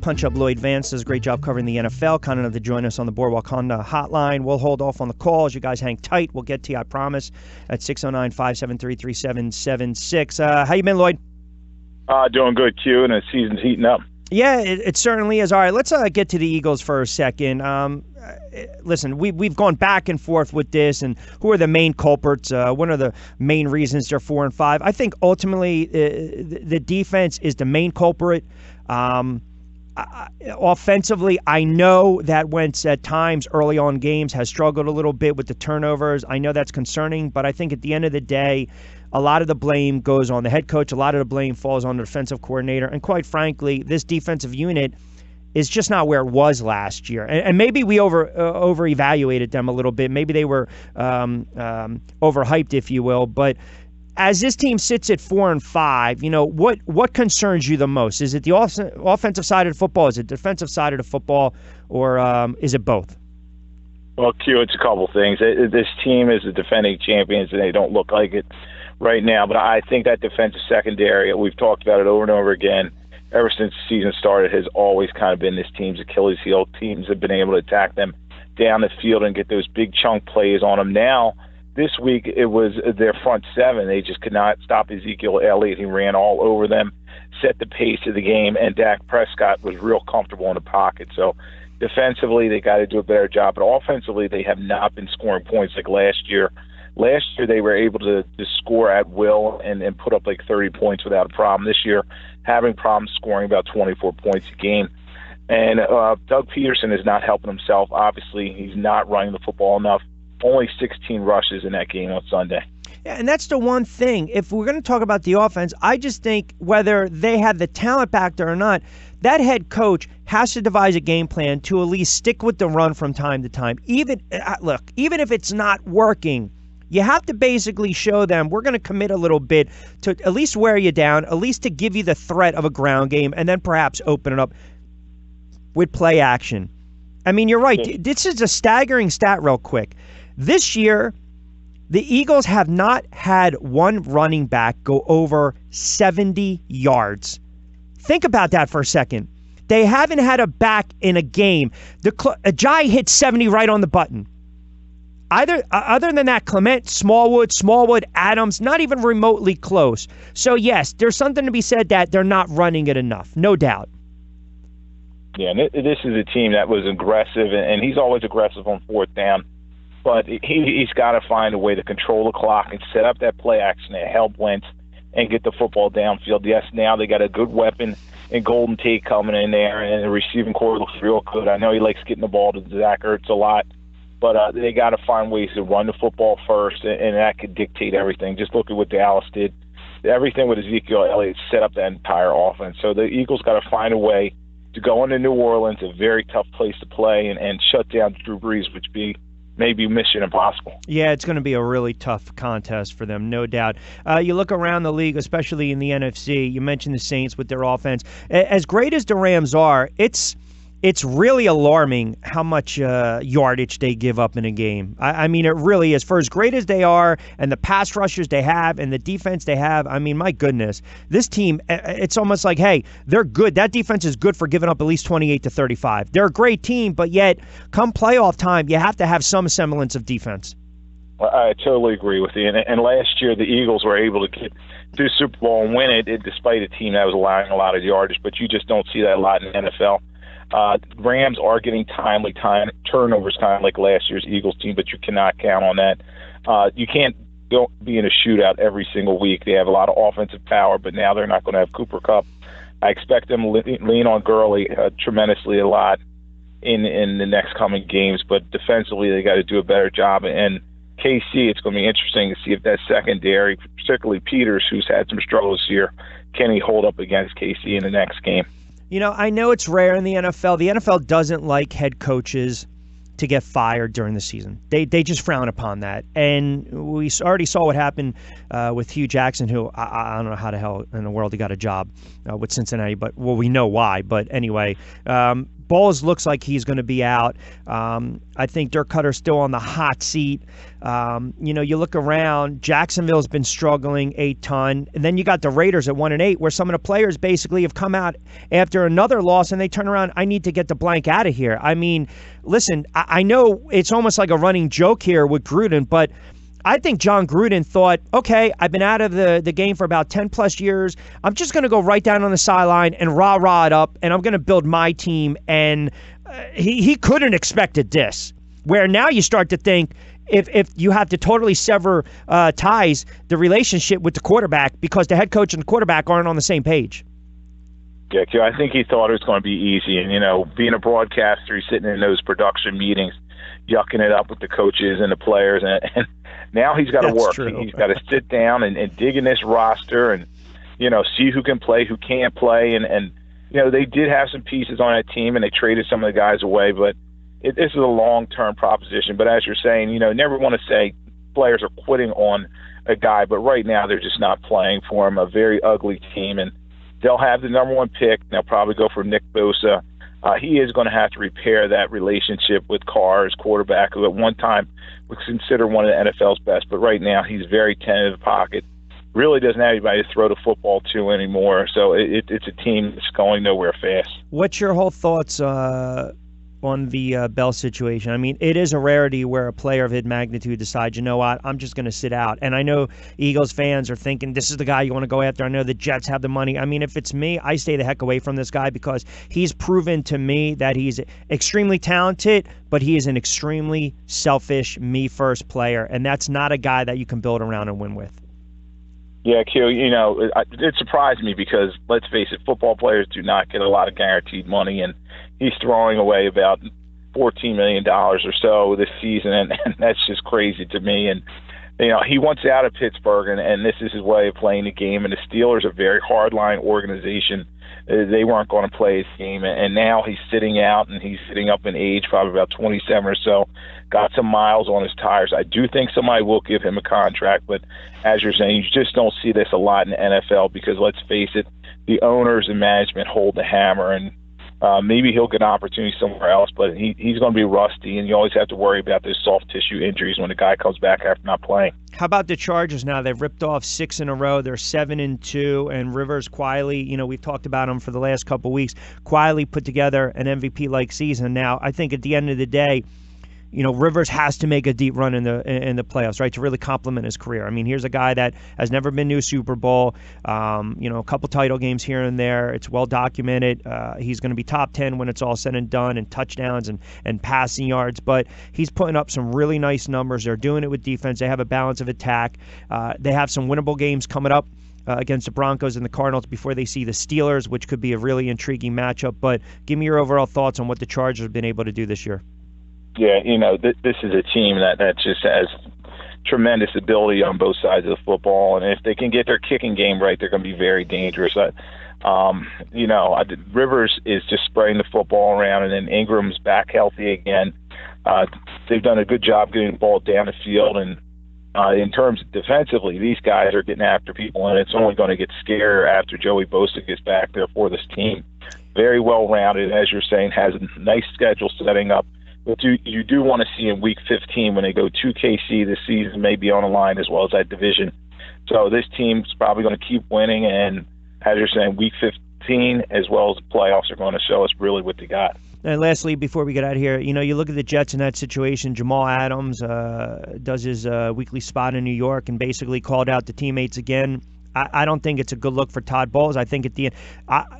Punch Up Lloyd Vance does a great job covering the NFL. Kind enough to join us on the Boardwalk Honda hotline. We'll hold off on the calls. You guys hang tight. We'll get to you, I promise, at 609-573-3776. How you been, Lloyd? Doing good, Q, and the season's heating up. Yeah, it certainly is. All right, let's get to the Eagles for a second. Listen, we've gone back and forth with this, and who are the main culprits? What are the main reasons they're 4-5? I think ultimately the defense is the main culprit. Offensively, I know that Wentz at times early on games has struggled a little bit with the turnovers. I know that's concerning, but I think at the end of the day, a lot of the blame goes on the head coach. A lot of the blame falls on the defensive coordinator. And quite frankly, this defensive unit is just not where it was last year. And maybe we over-evaluated them a little bit. Maybe they were overhyped, if you will. But as this team sits at 4-5, you know, what concerns you the most? Is it the offensive side of the football? Is it the defensive side of the football? Or is it both? Well, Q, it's a couple things. This team is the defending champions, and they don't look like it right now. But I think that defensive secondary, we've talked about it over and over again, ever since the season started, has always kind of been this team's Achilles heel. Teams have been able to attack them down the field and get those big chunk plays on them. Now, this week, it was their front seven. They just could not stop Ezekiel Elliott. He ran all over them, set the pace of the game, and Dak Prescott was real comfortable in the pocket. So defensively, they got to do a better job. But offensively, they have not been scoring points like last year. Last year, they were able to score at will and put up like 30 points without a problem. This year, having problems scoring about 24 points a game. And Doug Peterson is not helping himself. Obviously, he's not running the football enough. Only 16 rushes in that game on Sunday. Yeah, and that's the one thing. If we're going to talk about the offense, I just think whether they have the talent back there or not, that head coach has to devise a game plan to at least stick with the run from time to time. Even if it's not working, you have to basically show them we're going to commit a little bit to at least wear you down, at least to give you the threat of a ground game, and then perhaps open it up with play action. I mean, you're right. This is a staggering stat real quick. This year, the Eagles have not had one running back go over 70 yards. Think about that for a second. They haven't had a back in a game. Ajayi hit 70 right on the button. Other than that, Clement, Smallwood, Adams, not even remotely close. So, yes, there's something to be said that they're not running it enough, no doubt. Yeah, and this is a team that was aggressive, and he's always aggressive on fourth down. But he's got to find a way to control the clock and set up that play action to help Wentz and get the football downfield. Yes, now they got a good weapon in Golden Tate coming in there, and the receiving core looks real good. I know he likes getting the ball to Zach Ertz a lot, but they got to find ways to run the football first, and that could dictate everything. Just look at what Dallas did. Everything with Ezekiel Elliott set up that entire offense. So the Eagles got to find a way to go into New Orleans, a very tough place to play, and shut down Drew Brees, which may be mission impossible. Yeah, it's going to be a really tough contest for them, no doubt. You look around the league, especially in the NFC, you mentioned the Saints with their offense. As great as the Rams are, it's really alarming how much yardage they give up in a game. I mean, it really is. For as great as they are and the pass rushers they have and the defense they have, I mean, my goodness. This team, it's almost like, hey, they're good. That defense is good for giving up at least 28 to 35. They're a great team, but yet come playoff time, you have to have some semblance of defense. Well, I totally agree with you. And last year, the Eagles were able to get to the Super Bowl and win it despite a team that was allowing a lot of yardage, but you just don't see that a lot in the NFL. Rams are getting timely turnovers, kind of like last year's Eagles team, but you cannot count on that. You can't be in a shootout every single week. They have a lot of offensive power, but now they're not going to have Cooper Kupp. I expect them to lean on Gurley tremendously a lot in the next coming games, but defensively they got to do a better job. And KC, it's going to be interesting to see if that secondary, particularly Peters, who's had some struggles here, can he hold up against KC in the next game? You know, I know it's rare in the NFL. The NFL doesn't like head coaches to get fired during the season. They just frown upon that. And we already saw what happened with Hugh Jackson, who I don't know how the hell in the world he got a job with Cincinnati, but we know why. But anyway, Bowles looks like he's going to be out. I think Dirk Cutter's still on the hot seat. You look around, Jacksonville's been struggling a ton. And then you got the Raiders at 1-8, where some of the players basically have come out after another loss and they turn around, I need to get the blank out of here. I mean, listen, I know it's almost like a running joke here with Gruden, but I think John Gruden thought, okay, I've been out of the game for about 10 plus years. I'm just going to go right down on the sideline and rah it up, and I'm going to build my team. And he couldn't expected this, where now you start to think if you have to totally sever ties, the relationship with the quarterback, because the head coach and the quarterback aren't on the same page. Yeah, I think he thought it was going to be easy. And, being a broadcaster, he's sitting in those production meetings, yucking it up with the coaches and the players, and now he's got to work. True. He's got to sit down and dig in this roster and, see who can play, who can't play. And they did have some pieces on that team, and they traded some of the guys away. But this is a long-term proposition. But as you're saying, never want to say players are quitting on a guy. But right now they're just not playing for him, a very ugly team. And they'll have the number one pick. They'll probably go for Nick Bosa. He is going to have to repair that relationship with Carr, his quarterback, who at one time was considered one of the NFL's best, but right now he's very tentative in the pocket. Really doesn't have anybody to throw the football to anymore. So it's a team that's going nowhere fast. What's your whole thoughts on the Bell situation? I mean, it is a rarity where a player of his magnitude decides, you know what, I'm just going to sit out. And I know Eagles fans are thinking this is the guy you want to go after. I know the Jets have the money. I mean, if it's me, I stay the heck away from this guy, because he's proven to me that he's extremely talented, but he is an extremely selfish, me-first player. And that's not a guy that you can build around and win with. Yeah, Q, it surprised me because, let's face it, football players do not get a lot of guaranteed money, and he's throwing away about $14 million or so this season, and that's just crazy to me. And, he wants out of Pittsburgh, and this is his way of playing the game, and the Steelers are a very hardline organization. They weren't going to play his game, and now he's sitting out, and he's sitting up in age, probably about 27 or so, got some miles on his tires. I do think somebody will give him a contract, but as you're saying, you just don't see this a lot in the NFL because, let's face it, the owners and management hold the hammer, and maybe he'll get an opportunity somewhere else, but he's going to be rusty, and you always have to worry about those soft tissue injuries when a guy comes back after not playing. How about the Chargers now? They've ripped off 6 in a row. They're 7-2, and Rivers quietly, we've talked about him for the last couple of weeks, quietly put together an MVP-like season. Now, I think at the end of the day, Rivers has to make a deep run in the playoffs, right, to really complement his career. I mean, here's a guy that has never been to a Super Bowl, a couple title games here and there. It's well documented. He's going to be top 10 when it's all said and done in touchdowns and passing yards, but he's putting up some really nice numbers. They're doing it with defense. They have a balance of attack. They have some winnable games coming up against the Broncos and the Cardinals before they see the Steelers, which could be a really intriguing matchup. But give me your overall thoughts on what the Chargers have been able to do this year. Yeah, this is a team that just has tremendous ability on both sides of the football, and if they can get their kicking game right, they're going to be very dangerous. Rivers is just spraying the football around, and then Ingram's back healthy again. They've done a good job getting the ball down the field, and in terms of defensively, these guys are getting after people, and it's only going to get scarier after Joey Bosa gets back there for this team. Very well-rounded, as you're saying, has a nice schedule setting up. But you do want to see in Week 15 when they go to KC this season may be on the line as well as that division. So this team's probably going to keep winning, and as you're saying, Week 15 as well as the playoffs are going to show us really what they got. And lastly, before we get out of here, you look at the Jets in that situation. Jamal Adams does his weekly spot in New York and basically called out the teammates again. I don't think it's a good look for Todd Bowles. I think at the end,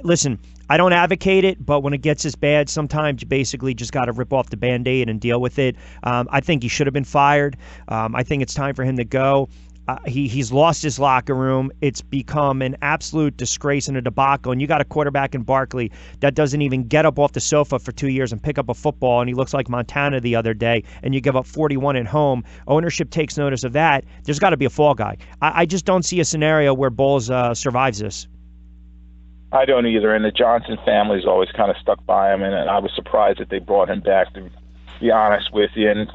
listen, I don't advocate it, but when it gets this bad, sometimes you basically just got to rip off the Band-Aid and deal with it. I think he should have been fired. I think it's time for him to go. He's lost his locker room. It's become an absolute disgrace and a debacle. And you got a quarterback in Barkley that doesn't even get up off the sofa for 2 years and pick up a football, and he looks like Montana the other day, and you give up 41 at home. Ownership takes notice of that. There's got to be a fall guy. I just don't see a scenario where Bowles survives this. I don't either, and the Johnson family's always kind of stuck by him, and I was surprised that they brought him back, to be honest with you. And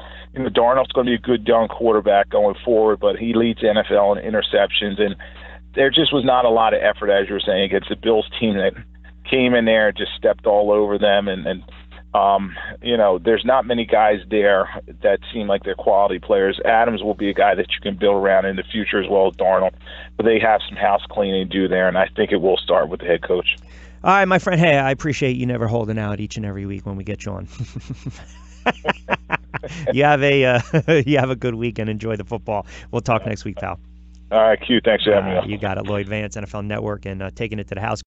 Darnold's going to be a good young quarterback going forward, but he leads NFL in interceptions, and there just was not a lot of effort, as you were saying, against the Bills team that came in there and just stepped all over them and There's not many guys there that seem like they're quality players. Adams will be a guy that you can build around in the future as well as Darnold, but they have some house cleaning to do there, and I think it will start with the head coach. All right, my friend. Hey, I appreciate you never holding out each and every week when we get you on. You have a good week and enjoy the football. We'll talk next week, pal. All right, Q. Thanks for having me on. You got it, Lloyd Vance, NFL Network, and taking it to the house.